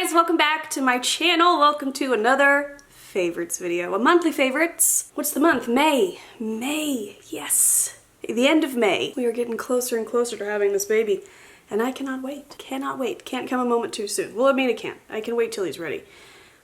guys, welcome back to my channel. Welcome to another favorites video, a monthly favorites. What's the month? May. May, yes. The end of May. We are getting closer and closer to having this baby and I cannot wait. Cannot wait. Can't come a moment too soon. Well, I mean, it can't. I can wait till he's ready.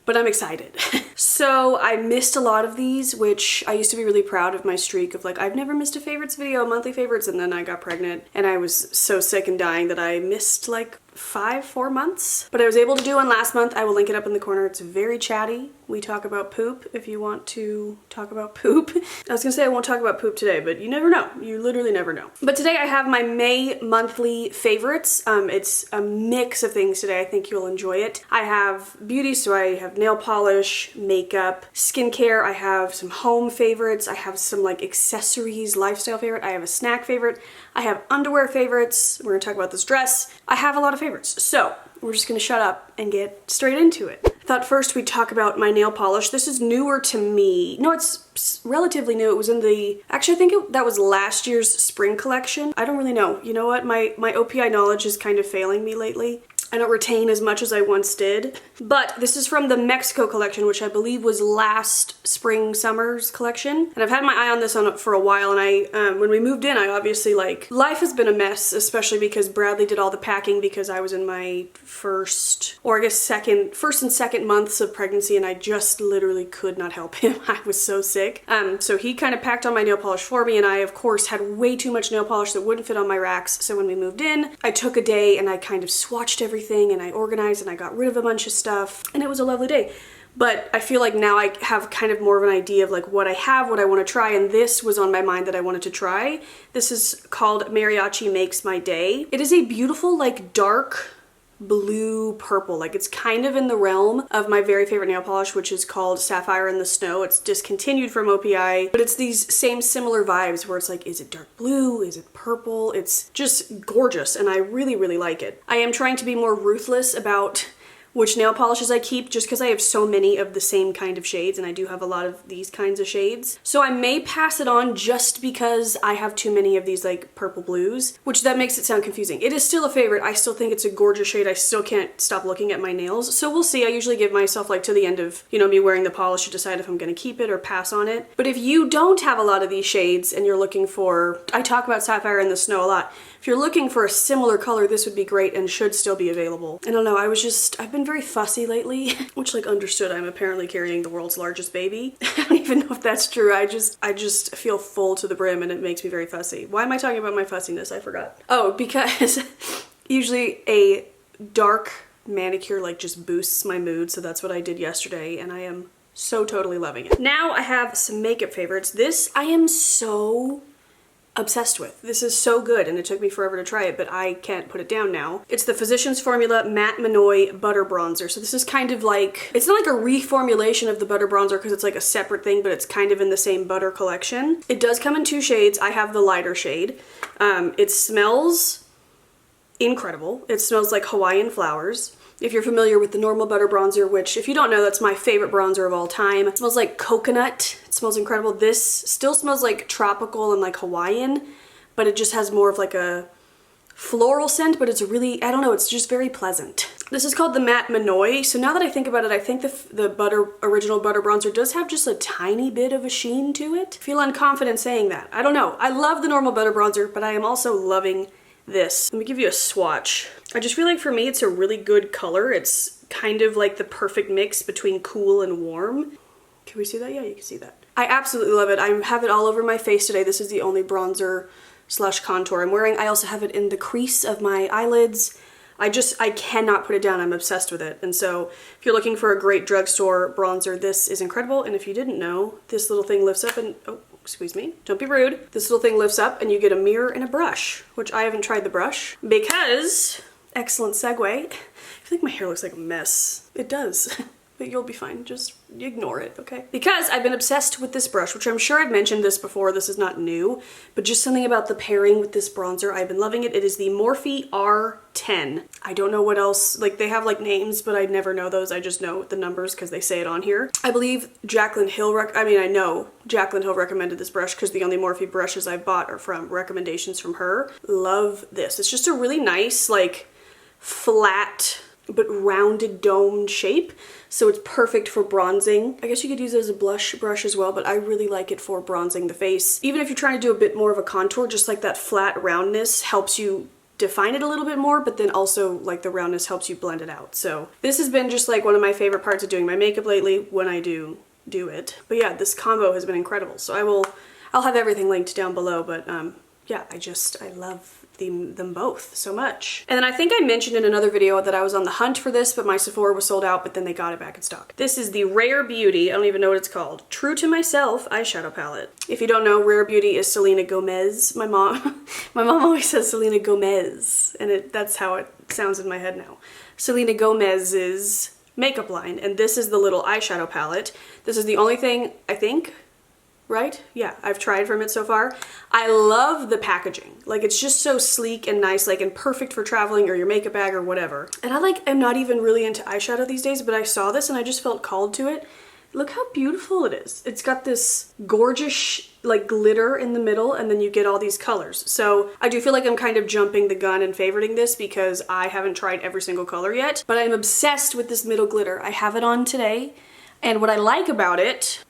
But I'm excited. So I missed a lot of these, which I used to be really proud of my streak of like, I've never missed a favorites video, monthly favorites, and then I got pregnant and I was so sick and dying that I missed like 4 months. But I was able to do one last month. I will link it up in the corner. It's very chatty. We talk about poop if you want to talk about poop. I was gonna say I won't talk about poop today, but you never know. You literally never know. But today I have my May monthly favorites. It's a mix of things today. I think you'll enjoy it. I have beauty, so I have nail polish, makeup, skincare. I have some home favorites. I have some like accessories, lifestyle favorite. I have a snack favorite. I have underwear favorites. We're gonna talk about this dress. I have a lot of favorites. So we're just gonna shut up and get straight into it. I thought first we'd talk about my nail polish. This is newer to me. No, it's relatively new. It was in the, actually I think that was last year's spring collection. I don't really know. You know what? My OPI knowledge is kind of failing me lately. I don't retain as much as I once did. But this is from the Mexico collection, which I believe was last spring summer's collection. And I've had my eye on this for a while, and when we moved in, I obviously like, life has been a mess, especially because Bradley did all the packing because I was in my first and second months of pregnancy, and I just literally could not help him. I was so sick. So he kind of packed on my nail polish for me, and I of course had way too much nail polish that wouldn't fit on my racks. So when we moved in, I took a day and I kind of swatched everything and I organized and I got rid of a bunch of stuff, and it was a lovely day. But I feel like now I have kind of more of an idea of like what I have, what I want to try, and this was on my mind that I wanted to try. This is called Mariachi Makes My Day. It is a beautiful like dark blue purple, like it's kind of in the realm of my very favorite nail polish, which is called Sapphire in the Snow. It's discontinued from OPI, but it's these same similar vibes where it's like, is it dark blue? Is it purple? It's just gorgeous and I really, really like it. I am trying to be more ruthless about which nail polishes I keep just because I have so many of the same kind of shades, and I do have a lot of these kinds of shades. So I may pass it on just because I have too many of these like purple blues, which that makes it sound confusing. It is still a favorite. I still think it's a gorgeous shade. I still can't stop looking at my nails. So we'll see. I usually give myself like to the end of, you know, me wearing the polish to decide if I'm gonna keep it or pass on it. But if you don't have a lot of these shades and you're looking for, I talk about Sapphire in the Snow a lot. If you're looking for a similar color, this would be great and should still be available. I don't know, I've been very fussy lately, which like understood, I'm apparently carrying the world's largest baby. I don't even know if that's true. I just feel full to the brim and it makes me very fussy. Why am I talking about my fussiness? I forgot. Oh, because usually a dark manicure like just boosts my mood, so that's what I did yesterday and I am so totally loving it. Now I have some makeup favorites. This I am so obsessed with. This is so good and it took me forever to try it, but I can't put it down now. It's the Physicians Formula Matte Minoy Butter Bronzer. So this is kind of like, it's not like a reformulation of the butter bronzer because it's like a separate thing, but it's kind of in the same butter collection. It does come in 2 shades. I have the lighter shade. It smells incredible. It smells like Hawaiian flowers. If you're familiar with the normal butter bronzer, which if you don't know, that's my favorite bronzer of all time. It smells like coconut. It smells incredible. This still smells like tropical and like Hawaiian, but it just has more of like a floral scent, but it's really, I don't know, it's just very pleasant. This is called the Matte Minoy. So now that I think about it, I think the original butter bronzer does have just a tiny bit of a sheen to it. I feel unconfident saying that. I don't know. I love the normal butter bronzer, but I am also loving this. Let me give you a swatch. I just feel like for me it's a really good color. It's kind of like the perfect mix between cool and warm. Can we see that? Yeah, you can see that. I absolutely love it. I have it all over my face today. This is the only bronzer slash contour I'm wearing. I also have it in the crease of my eyelids. I cannot put it down. I'm obsessed with it. And so if you're looking for a great drugstore bronzer, this is incredible. And if you didn't know, this little thing lifts up and, oh, excuse me, don't be rude. This little thing lifts up and you get a mirror and a brush, which I haven't tried the brush because, excellent segue, I feel like my hair looks like a mess. It does. But you'll be fine, just ignore it, okay? Because I've been obsessed with this brush, which I'm sure I've mentioned this before, this is not new, but just something about the pairing with this bronzer, I've been loving it. It is the Morphe R10. I don't know what else, like they have like names, but I never know those, I just know the numbers because they say it on here. I believe Jaclyn Hill, I know Jaclyn Hill recommended this brush because the only Morphe brushes I've bought are from recommendations from her. Love this. It's just a really nice, like, flat but rounded domed shape. So it's perfect for bronzing. I guess you could use it as a blush brush as well, but I really like it for bronzing the face. Even if you're trying to do a bit more of a contour, just like that flat roundness helps you define it a little bit more, but then also like the roundness helps you blend it out. So this has been just like one of my favorite parts of doing my makeup lately when I do it. But yeah, this combo has been incredible. So I'll have everything linked down below, but yeah, I love them both so much. And then I think I mentioned in another video that I was on the hunt for this, but my Sephora was sold out, but then they got it back in stock. This is the Rare Beauty, I don't even know what it's called, True to Myself eyeshadow palette. If you don't know, Rare Beauty is Selena Gomez. My mom always says Selena Gomez, and that's how it sounds in my head now. Selena Gomez's makeup line, and this is the little eyeshadow palette. This is the only thing, I think, right? Yeah, I've tried from it so far. I love the packaging. Like, it's just so sleek and nice, like, and perfect for traveling or your makeup bag or whatever. And I'm not even really into eyeshadow these days, but I saw this and I just felt called to it. Look how beautiful it is. It's got this gorgeous, like, glitter in the middle, and then you get all these colors. So I do feel like I'm kind of jumping the gun and favoriting this because I haven't tried every single color yet, but I'm obsessed with this middle glitter. I have it on today, and what I like about it,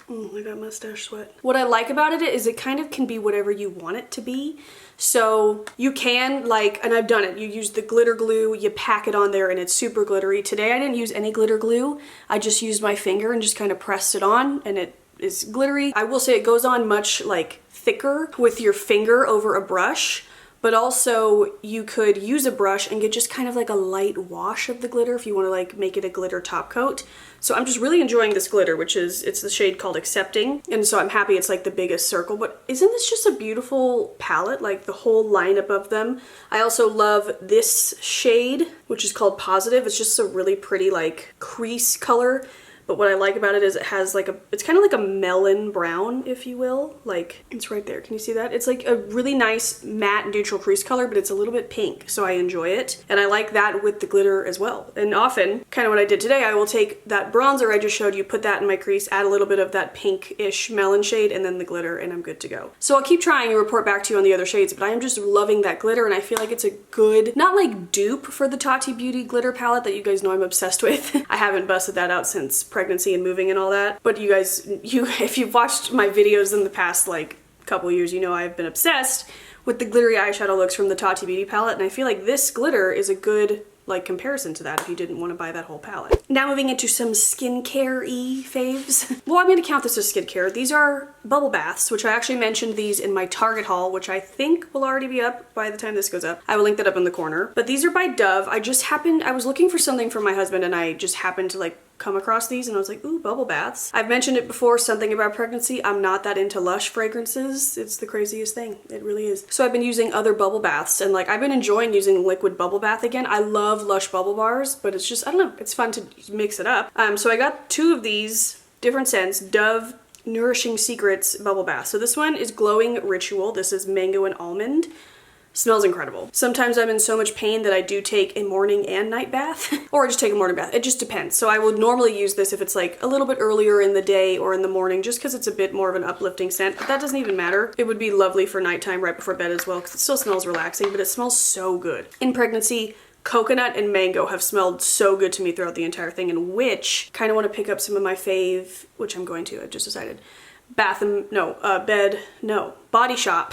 I got mustache sweat. What I like about it is it kind of can be whatever you want it to be. So you can, like, and I've done it, you use the glitter glue, you pack it on there, and it's super glittery. Today I didn't use any glitter glue. I just used my finger and just kind of pressed it on, and it is glittery. I will say it goes on much, like, thicker with your finger over a brush. But also you could use a brush and get just kind of like a light wash of the glitter if you want to like make it a glitter top coat. So I'm just really enjoying this glitter, which is, it's the shade called Accepting. And so I'm happy it's like the biggest circle, but isn't this just a beautiful palette? Like the whole lineup of them. I also love this shade, which is called Positive. It's just a really pretty like crease color. But what I like about it is it has like it's kind of like a melon brown, if you will. Like, it's right there. Can you see that? It's like a really nice matte neutral crease color, but it's a little bit pink, so I enjoy it. And I like that with the glitter as well. And often, kind of what I did today, I will take that bronzer I just showed you, put that in my crease, add a little bit of that pink-ish melon shade, and then the glitter, and I'm good to go. So I'll keep trying and report back to you on the other shades, but I am just loving that glitter, and I feel like it's a good, not like dupe for the Tati Beauty glitter palette that you guys know I'm obsessed with. I haven't busted that out since pregnancy and moving and all that, but you guys, if you've watched my videos in the past like couple years, you know I've been obsessed with the glittery eyeshadow looks from the Tati Beauty palette, and I feel like this glitter is a good like comparison to that if you didn't want to buy that whole palette. Now moving into some skincare-y faves. Well, I'm going to count this as skincare. These are bubble baths, which I actually mentioned these in my Target haul, which I think will already be up by the time this goes up. I will link that up in the corner. But these are by Dove. I was looking for something for my husband, and I just happened to like come across these and I was like, ooh, bubble baths. I've mentioned it before, something about pregnancy. I'm not that into Lush fragrances. It's the craziest thing. It really is. So I've been using other bubble baths, and like I've been enjoying using liquid bubble bath again. I love Lush bubble bars, but it's just, I don't know, it's fun to mix it up. So I got two of these different scents, Dove Nourishing Secrets bubble bath. So this one is Glowing Ritual. This is mango and almond. Smells incredible. Sometimes I'm in so much pain that I do take a morning and night bath, or I just take a morning bath. It just depends. So I would normally use this if it's like a little bit earlier in the day or in the morning, just because it's a bit more of an uplifting scent, but that doesn't even matter. It would be lovely for nighttime right before bed as well, because it still smells relaxing, but it smells so good. In pregnancy, coconut and mango have smelled so good to me throughout the entire thing, and which kind of want to pick up some of my fave, which I'm going to, I've just decided. Body Shop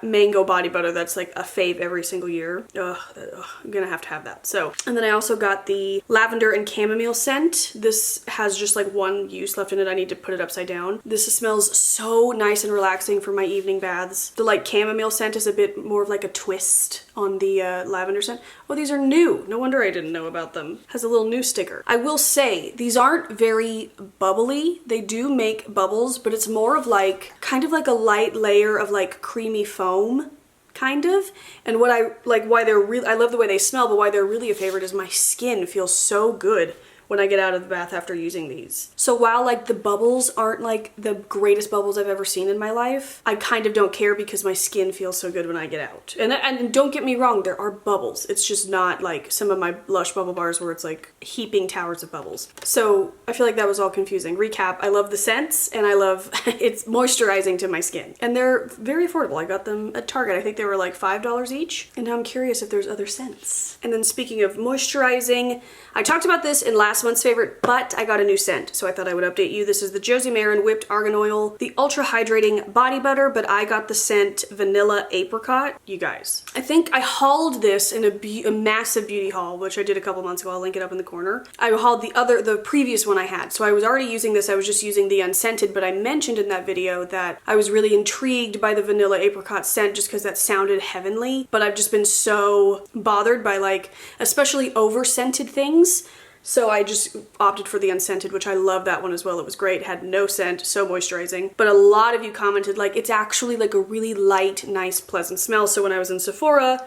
mango body butter. That's like a fave every single year. I'm gonna have to have that. So, and then I also got the lavender and chamomile scent. This has just like one use left in it. I need to put it upside down. This smells so nice and relaxing for my evening baths. The like chamomile scent is a bit more of like a twist on the lavender scent. Oh, these are new. No wonder I didn't know about them. Has a little new sticker. I will say these aren't very bubbly. They do make bubbles, but it's more of like kind of like a light layer of like creamy foam, kind of. And what I like, why they're really, I love the way they smell, but why they're really a favorite is my skin feels so good when I get out of the bath after using these. So while like the bubbles aren't like the greatest bubbles I've ever seen in my life, I kind of don't care because my skin feels so good when I get out. And don't get me wrong, there are bubbles. It's just not like some of my Lush bubble bars where it's like heaping towers of bubbles. So I feel like that was all confusing. Recap, I love the scents and I love it's moisturizing to my skin. And they're very affordable. I got them at Target. I think they were like $5 each. And now I'm curious if there's other scents. And then speaking of moisturizing, I talked about this in last month's favorite, but I got a new scent, so I thought I would update you. This is the Josie Maran Whipped Argan Oil, the Ultra Hydrating Body Butter, but I got the scent Vanilla Apricot. You guys, I think I hauled this in a massive beauty haul, which I did a couple months ago. I'll link it up in the corner. I hauled the previous one I had, so I was already using this. I was just using the unscented, but I mentioned in that video that I was really intrigued by the Vanilla Apricot scent just because that sounded heavenly, but I've just been so bothered by like, especially over-scented things. So I just opted for the unscented, which I love that one as well. It was great, it had no scent, so moisturizing. But a lot of you commented like it's actually like a really light, nice, pleasant smell. So when I was in Sephora,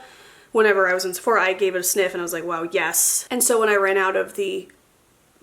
whenever I was in Sephora, I gave it a sniff and I was like, wow, yes. And so when I ran out of the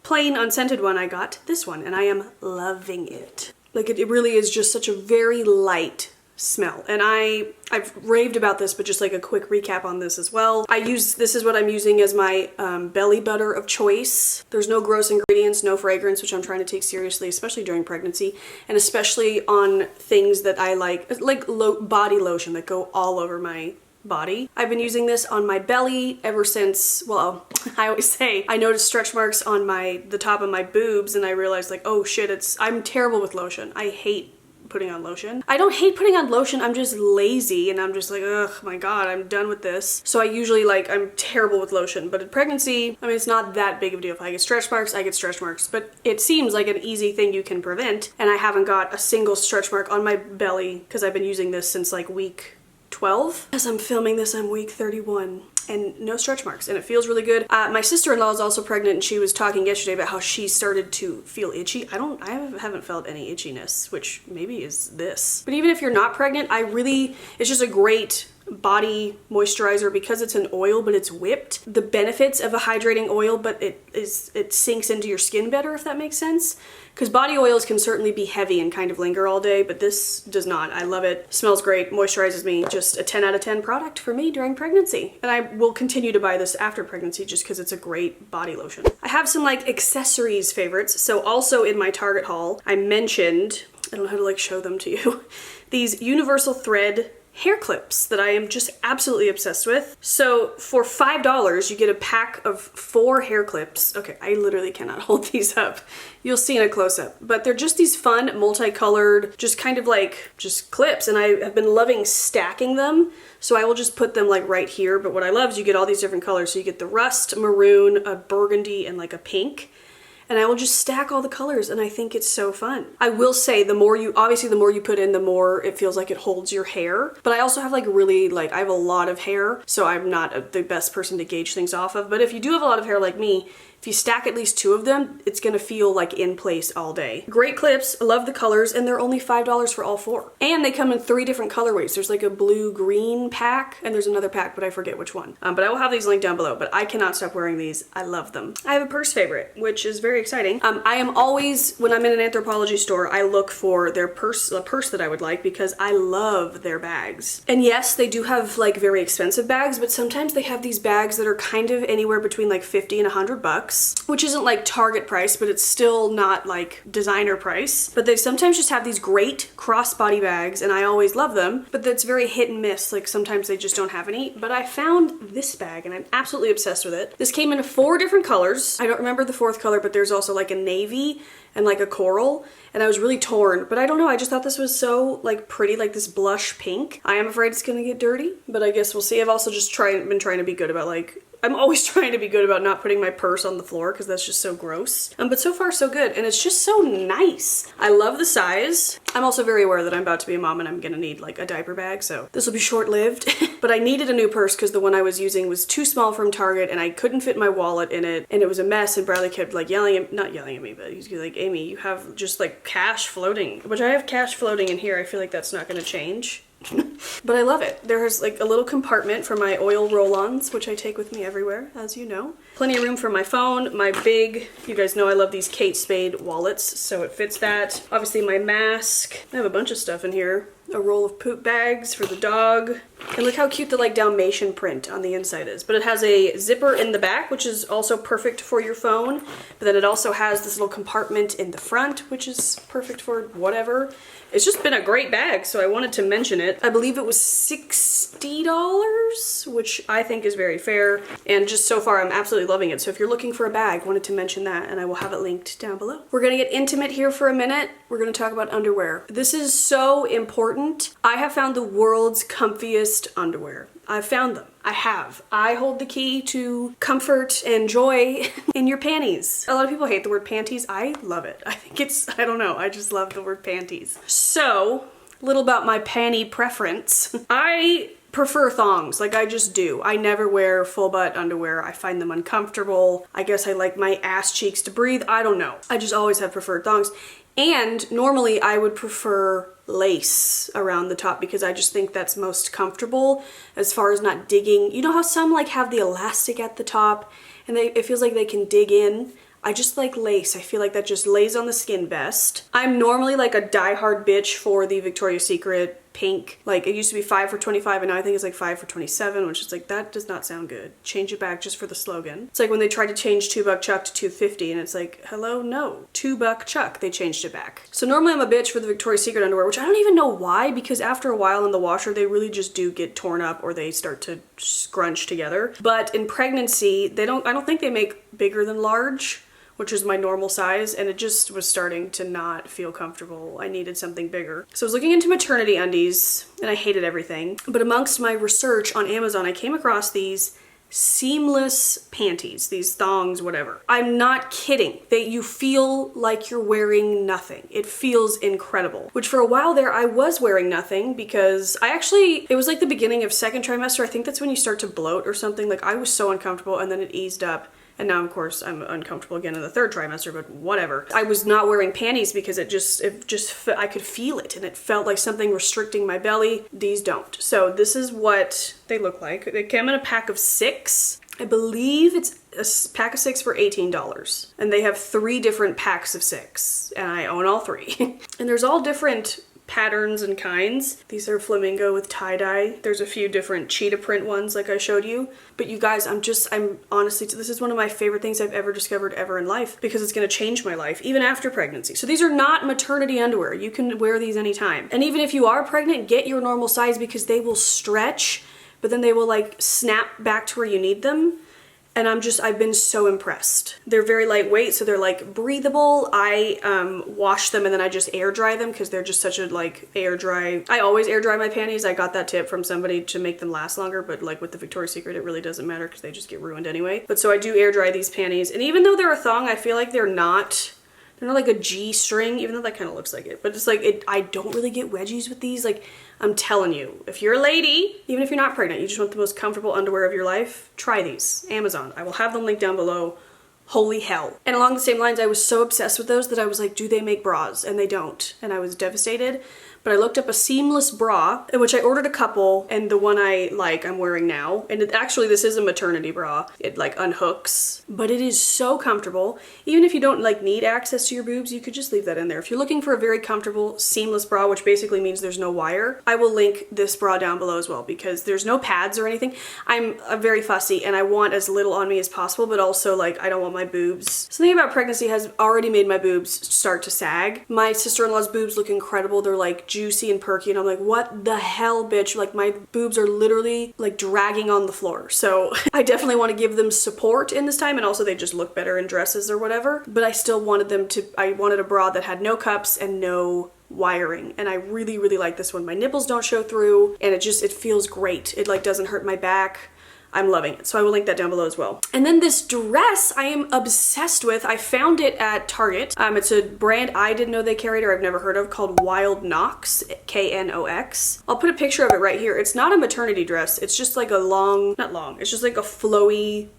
plain unscented one, I got this one and I am loving it. Like it really is just such a very light smell. And I've raved about this, but just like a quick recap on this as well. This is what I'm using as my belly butter of choice. There's no gross ingredients, no fragrance, which I'm trying to take seriously, especially during pregnancy, and especially on things that I like body lotion that go all over my body. I've been using this on my belly ever since, well, I always say I noticed stretch marks on the top of my boobs and I realized like, oh shit, I'm terrible with lotion. I hate putting on lotion. I don't hate putting on lotion, I'm just lazy and I'm just like, ugh, my god, I'm done with this. So I usually I'm terrible with lotion, but in pregnancy, I mean, it's not that big of a deal. If I get stretch marks, I get stretch marks, but it seems like an easy thing you can prevent, and I haven't got a single stretch mark on my belly because I've been using this since like week 12. As I'm filming this, I'm week 31. And no stretch marks, and it feels really good. My sister-in-law is also pregnant, and she was talking yesterday about how she started to feel itchy. I haven't felt any itchiness, which maybe is this. But even if you're not pregnant, it's just a great body moisturizer because it's an oil, but it's whipped. The benefits of a hydrating oil, but it sinks into your skin better, if that makes sense. Because body oils can certainly be heavy and kind of linger all day, but this does not. I love it. Smells great, moisturizes me. Just a 10 out of 10 product for me during pregnancy. And I will continue to buy this after pregnancy just because it's a great body lotion. I have some like accessories favorites. So also in my Target haul, I mentioned, I don't know how to like show them to you, these universal thread hair clips that I am just absolutely obsessed with. So for $5, you get a pack of 4 hair clips. Okay, I literally cannot hold these up. You'll see in a close-up. But they're just these fun, multicolored, just kind of like, just clips. And I have been loving stacking them. So I will just put them like right here. But what I love is you get all these different colors. So you get the rust, maroon, a burgundy, and like a pink. And I will just stack all the colors, and I think it's so fun. I will say obviously the more you put in, the more it feels like it holds your hair. But I also have I have a lot of hair, so I'm not the best person to gauge things off of. But if you do have a lot of hair like me, if you stack at least 2 of them, it's gonna feel like in place all day. Great clips, I love the colors, and they're only $5 for all 4. And they come in 3 different colorways. There's like a blue-green pack, and there's another pack, but I forget which one. But I will have these linked down below, but I cannot stop wearing these. I love them. I have a purse favorite, which is very exciting. I am always, when I'm in an Anthropologie store, I look for a purse that I would like because I love their bags. And yes, they do have like very expensive bags, but sometimes they have these bags that are kind of anywhere between like 50 and $100. Which isn't like Target price, but it's still not like designer price. But they sometimes just have these great crossbody bags, and I always love them, but that's very hit and miss. Like sometimes they just don't have any. But I found this bag and I'm absolutely obsessed with it. This came in 4 different colors. I don't remember the 4th color, but there's also like a navy and like a coral, and I was really torn, but I don't know, I just thought this was so like pretty, like this blush pink. I am afraid it's gonna get dirty, but I guess we'll see. I've also just been trying to be good about I'm always trying to be good about not putting my purse on the floor because that's just so gross. But so far so good, and it's just so nice. I love the size. I'm also very aware that I'm about to be a mom and I'm gonna need like a diaper bag, so this will be short-lived. But I needed a new purse because the one I was using was too small from Target and I couldn't fit my wallet in it, and it was a mess, and Bradley kept like not yelling at me, but he's like, Amy, you have just like cash floating, which I have cash floating in here. I feel like that's not gonna change. But I love it. There's like a little compartment for my oil roll-ons, which I take with me everywhere, as you know. Plenty of room for my phone, my big, you guys know I love these Kate Spade wallets, so it fits that. Obviously my mask. I have a bunch of stuff in here. A roll of poop bags for the dog. And look how cute the like Dalmatian print on the inside is. But it has a zipper in the back, which is also perfect for your phone. But then it also has this little compartment in the front, which is perfect for whatever. It's just been a great bag, so I wanted to mention it. I believe it was $60, which I think is very fair. And just so far, I'm absolutely loving it. So if you're looking for a bag, wanted to mention that, and I will have it linked down below. We're gonna get intimate here for a minute. We're gonna talk about underwear. This is so important. I have found the world's comfiest underwear. I've found them. I have. I hold the key to comfort and joy in your panties. A lot of people hate the word panties. I love it. I think it's, I don't know, I just love the word panties. So, a little about my panty preference. I prefer thongs, like I just do. I never wear full butt underwear. I find them uncomfortable. I guess I like my ass cheeks to breathe. I don't know. I just always have preferred thongs. And normally I would prefer lace around the top because I just think that's most comfortable as far as not digging. You know how some like have the elastic at the top and it feels like they can dig in? I just like lace. I feel like that just lays on the skin best. I'm normally like a diehard bitch for the Victoria's Secret pink. Like it used to be 5 for $25 and now I think it's like 5 for $27, which is like, that does not sound good. Change it back just for the slogan. It's like when they tried to change $2 Chuck to $2.50 and it's like, hello, no. $2 Chuck, they changed it back. So normally I'm a bitch for the Victoria's Secret underwear, which I don't even know why, because after a while in the washer, they really just do get torn up or they start to scrunch together. But in pregnancy, I don't think they make bigger than large, which is my normal size, and it just was starting to not feel comfortable. I needed something bigger. So I was looking into maternity undies, and I hated everything. But amongst my research on Amazon, I came across these seamless panties, these thongs, whatever. I'm not kidding. You feel like you're wearing nothing. It feels incredible. Which for a while there, I was wearing nothing because it was like the beginning of second trimester. I think that's when you start to bloat or something. Like I was so uncomfortable and then it eased up. And now, of course, I'm uncomfortable again in the third trimester, but whatever. I was not wearing panties because I could feel it and it felt like something restricting my belly. These don't. So this is what they look like. They come in a pack of 6. I believe it's a pack of 6 for $18. And they have 3 different packs of 6. And I own all 3. And there's all different patterns and kinds. These are flamingo with tie-dye. There's a few different cheetah print ones like I showed you. But you guys, I'm honestly, this is one of my favorite things I've ever discovered ever in life because it's gonna change my life, even after pregnancy. So these are not maternity underwear. You can wear these anytime. And even if you are pregnant, get your normal size because they will stretch, but then they will like snap back to where you need them. And I've been so impressed. They're very lightweight, so they're like breathable. I wash them and then I just air dry them because they're just such a like air dry. I always air dry my panties. I got that tip from somebody to make them last longer, but like with the Victoria's Secret, it really doesn't matter because they just get ruined anyway. But so I do air dry these panties. And even though they're a thong, I feel like they're not like a G-string, even though that kind of looks like it. But it's like, I don't really get wedgies with these. Like, I'm telling you, if you're a lady, even if you're not pregnant, you just want the most comfortable underwear of your life, try these. Amazon. I will have them linked down below. Holy hell. And along the same lines, I was so obsessed with those that I was like, do they make bras? And they don't. And I was devastated. But I looked up a seamless bra, in which I ordered a couple, and the one I'm wearing now. And actually, this is a maternity bra. It like unhooks, but it is so comfortable. Even if you don't like need access to your boobs, you could just leave that in there. If you're looking for a very comfortable seamless bra, which basically means there's no wire, I will link this bra down below as well because there's no pads or anything. I'm very fussy and I want as little on me as possible, but also like I don't want my boobs. Something about pregnancy has already made my boobs start to sag. My sister-in-law's boobs look incredible. They're like juicy and perky and I'm like, what the hell, bitch? Like my boobs are literally like dragging on the floor. So I definitely want to give them support in this time, and also they just look better in dresses or whatever. But I still wanted I wanted a bra that had no cups and no wiring, and I really, really like this one. My nipples don't show through and it feels great. It like doesn't hurt my back. I'm loving it. So I will link that down below as well. And then this dress I am obsessed with. I found it at Target. It's a brand I didn't know they carried or I've never heard of called Wild Knox, K-N-O-X. I'll put a picture of it right here. It's not a maternity dress. It's just like a not long, it's just like a flowy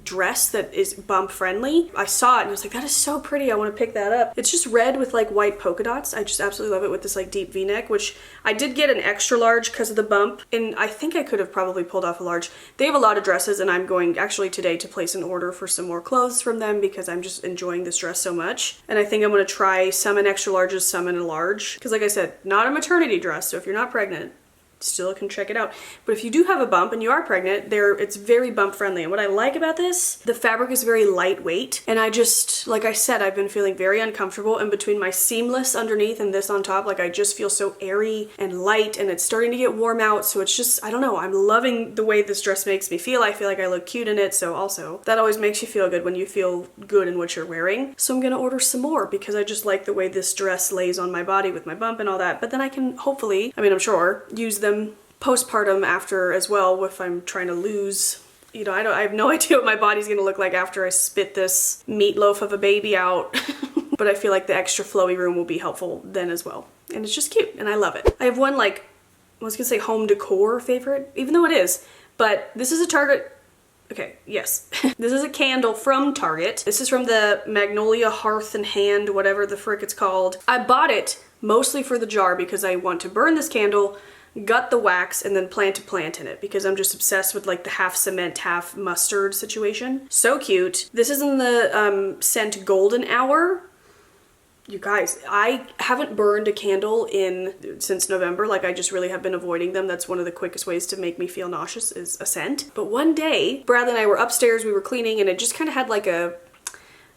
dress that is bump friendly. I saw it and I was like, that is so pretty. I want to pick that up. It's just red with like white polka dots. I just absolutely love it with this like deep V-neck, which I did get an extra large because of the bump, and I think I could have probably pulled off a large. They have a lot of dresses, and I'm going actually today to place an order for some more clothes from them because I'm just enjoying this dress so much. And I think I'm going to try some in extra larges, some in a large, because like I said, not a maternity dress, so if you're not pregnant, still can check it out. But if you do have a bump and you are pregnant, it's very bump friendly. And what I like about this, the fabric is very lightweight, and I just, like I said, I've been feeling very uncomfortable, and between my seamless underneath and this on top, like I just feel so airy and light, and it's starting to get warm out, so it's just, I don't know, I'm loving the way this dress makes me feel. I feel like I look cute in it, so also that always makes you feel good when you feel good in what you're wearing. So I'm gonna order some more because I just like the way this dress lays on my body with my bump and all that. But then I can hopefully, I mean, I'm sure, use them postpartum after as well if I'm trying to lose, you know, I have no idea what my body's gonna look like after I spit this meatloaf of a baby out. But I feel like the extra flowy room will be helpful then as well. And it's just cute and I love it. I have one like, I was gonna say home decor favorite, even though it is, but this is a Target. Okay, yes. This is a candle from Target. This is from the Magnolia Hearth and Hand, whatever the frick it's called. I bought it mostly for the jar because I want to burn this candle, gut the wax, and then plant a plant in it because I'm just obsessed with like the half cement, half mustard situation. So cute. This is in the scent Golden Hour. You guys, I haven't burned a candle since November. Like I just really have been avoiding them. That's one of the quickest ways to make me feel nauseous is a scent. But one day, Bradley and I were upstairs, we were cleaning, and it just kind of had like a,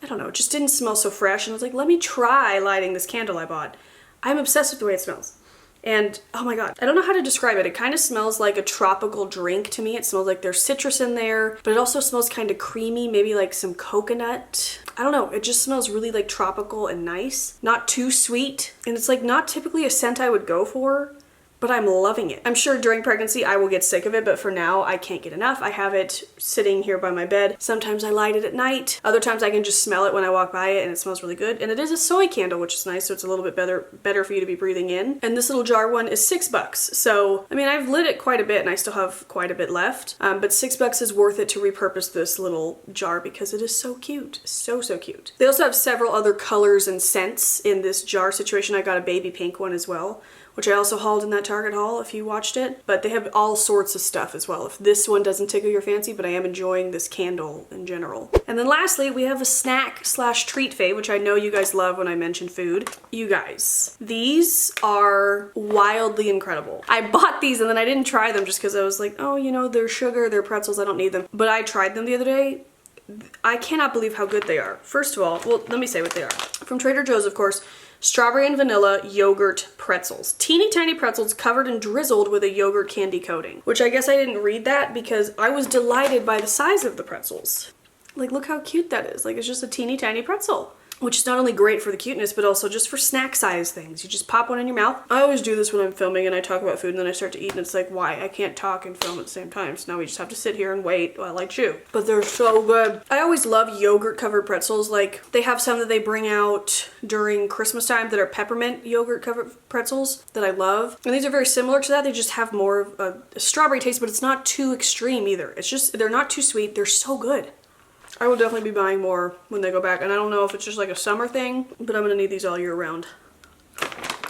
I don't know, it just didn't smell so fresh. And I was like, let me try lighting this candle I bought. I'm obsessed with the way it smells. And oh my god, I don't know how to describe it. It kind of smells like a tropical drink to me. It smells like there's citrus in there, but it also smells kind of creamy, maybe like some coconut. I don't know, it just smells really like tropical and nice. Not too sweet, and it's like not typically a scent I would go for, but I'm loving it. I'm sure during pregnancy I will get sick of it, but for now I can't get enough. I have it sitting here by my bed. Sometimes I light it at night. Other times I can just smell it when I walk by it and it smells really good. And it is a soy candle, which is nice, so it's a little bit better for you to be breathing in. And this little jar one is $6. So, I mean, I've lit it quite a bit and I still have quite a bit left. But $6 is worth it to repurpose this little jar because it is so cute. So, so cute. They also have several other colors and scents in this jar situation. I got a baby pink one as well, which I also hauled in that Target haul if you watched it. But they have all sorts of stuff as well. If this one doesn't tickle your fancy, but I am enjoying this candle in general. And then lastly, we have a snack slash treat fave, which I know you guys love when I mention food. You guys, these are wildly incredible. I bought these and then I didn't try them just because I was like, oh, you know, they're sugar, they're pretzels, I don't need them. But I tried them the other day. I cannot believe how good they are. First of all, well, let me say what they are. From Trader Joe's, of course. Strawberry and vanilla yogurt pretzels. Teeny tiny pretzels covered and drizzled with a yogurt candy coating. Which I guess I didn't read that because I was delighted by the size of the pretzels. Like, look how cute that is. Like, it's just a teeny tiny pretzel. Which is not only great for the cuteness, but also just for snack size things. You just pop one in your mouth. I always do this when I'm filming and I talk about food and then I start to eat and it's like, why? I can't talk and film at the same time. So now we just have to sit here and wait while I chew. But they're so good. I always love yogurt covered pretzels. Like, they have some that they bring out during Christmas time that are peppermint yogurt covered pretzels that I love. And these are very similar to that. They just have more of a strawberry taste, but it's not too extreme either. It's just, they're not too sweet. They're so good. I will definitely be buying more when they go back, and I don't know if it's just like a summer thing, but I'm gonna need these all year round.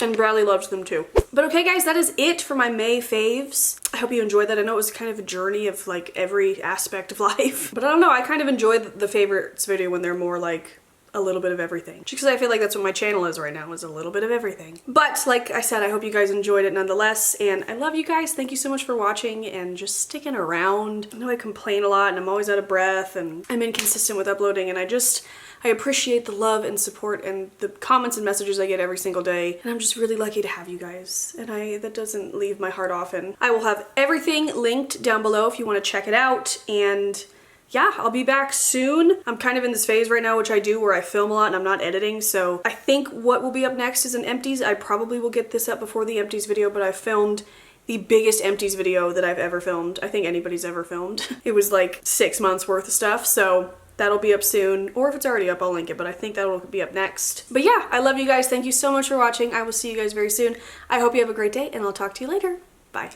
And Bradley loves them too. But okay guys, that is it for my May faves. I hope you enjoyed that. I know it was kind of a journey of like every aspect of life, but I don't know, I kind of enjoy the favorites video when they're more like a little bit of everything. Just because I feel like that's what my channel is right now, is a little bit of everything. But like I said, I hope you guys enjoyed it nonetheless, and I love you guys. Thank you so much for watching and just sticking around. I know I complain a lot and I'm always out of breath and I'm inconsistent with uploading, and I appreciate the love and support and the comments and messages I get every single day, and I'm just really lucky to have you guys, and that doesn't leave my heart often. I will have everything linked down below if you want to check it out, and yeah, I'll be back soon. I'm kind of in this phase right now, which I do, where I film a lot and I'm not editing, so I think what will be up next is an empties. I probably will get this up before the empties video, but I filmed the biggest empties video that I've ever filmed. I think anybody's ever filmed. It was like 6 months worth of stuff, so that'll be up soon, or if it's already up, I'll link it, but I think that'll be up next. But yeah, I love you guys. Thank you so much for watching. I will see you guys very soon. I hope you have a great day, and I'll talk to you later. Bye.